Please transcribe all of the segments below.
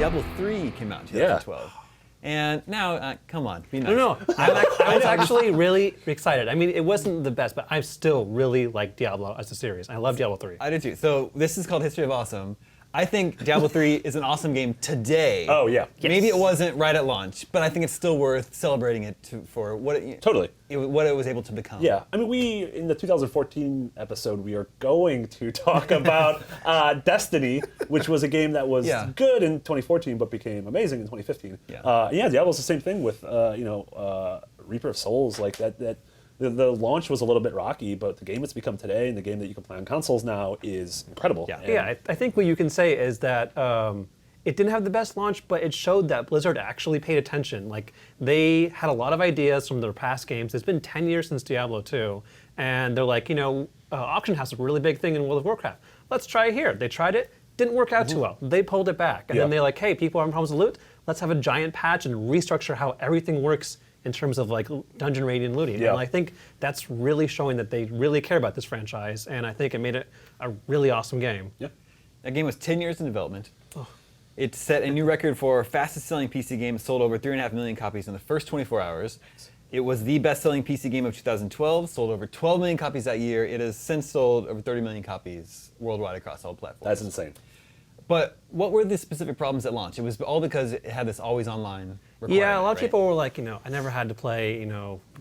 Diablo 3 came out in 2012. And now, come on, be nice. No, I was actually really excited. I mean, it wasn't the best, but I still really like Diablo as a series. I love Diablo 3. I do too. So this is called History of Awesome. I think Diablo 3 is an awesome game today. Oh, yeah. Yes. Maybe it wasn't right at launch, but I think it's still worth celebrating it for what it, Totally. what it was able to become. Yeah, I mean, in the 2014 episode, we are going to talk about Destiny, which was a game that was good in 2014, but became amazing in 2015. Yeah, Diablo's the same thing with, Reaper of Souls, like that. The launch was a little bit rocky, but the game it's become today and the game that you can play on consoles now is incredible. Yeah, I think what you can say is that it didn't have the best launch, but it showed that Blizzard actually paid attention. Like, they had a lot of ideas from their past games. It's been 10 years since Diablo 2, and they're like, auction house is a really big thing in World of Warcraft. Let's try it here. They tried it, didn't work out too well. They pulled it back, and then they're like, hey, people are having problems with loot. Let's have a giant patch and restructure how everything works in terms of like dungeon raiding and looting. And I think that's really showing that they really care about this franchise, and I think it made it a really awesome game. Yeah. That game was 10 years in development. It set a new record for fastest selling PC game, sold over 3.5 million copies in the first 24 hours. It was the best-selling PC game of 2012, sold over 12 million copies that year. It has since sold over 30 million copies worldwide across all platforms. That's insane. But what were the specific problems at launch? It was all because it had this always online requirement. Yeah, a lot of right? people were like, I never had to play,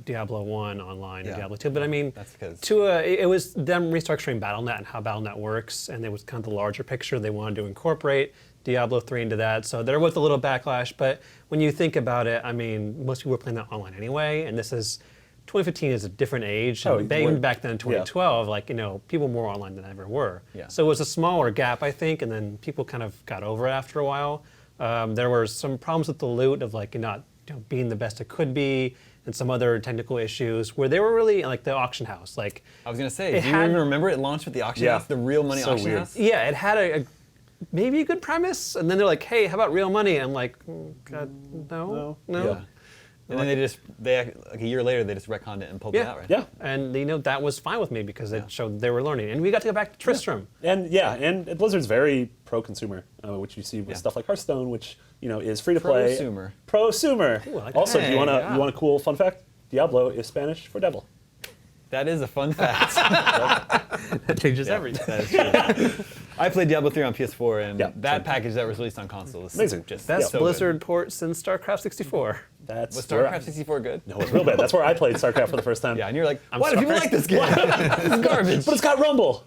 Diablo 1 online or Diablo 2. But I mean, that's because it was them restructuring BattleNet and how BattleNet works, and it was kind of the larger picture they wanted to incorporate Diablo 3 into that. So there was a little backlash, but when you think about it, I mean, most people were playing that online anyway, and this is 2015 is a different age. And even back then in 2012, people more online than ever were. Yeah. So it was a smaller gap, I think, and then people kind of got over it after a while. There were some problems with the loot of not being the best it could be, and some other technical issues where they were really like the auction house. Like, I was gonna say, do you even remember it launched with the auction house, the real money auction house? Yeah, it had maybe a good premise, and then they're like, hey, how about real money? And I'm like, God, no. Yeah. And then they like a year later, they just retconned it and pulled it out, right? Yeah, and that was fine with me because it showed they were learning. And we got to go back to Tristram. And Blizzard's very pro-consumer, which you see with stuff like Hearthstone, which is free to play. Prosumer. Ooh, I like Also, that. do you want a cool fun fact? Diablo is Spanish for devil. That is a fun fact. That changes everything. That is true. I played Diablo 3 on PS4, and that package that was released on console is amazing. Just Best so Blizzard port since StarCraft 64. Was StarCraft 64 good? No, it was real bad. That's where I played StarCraft for the first time. Yeah, and you're like, why do people like this game? It's garbage. But it's got Rumble.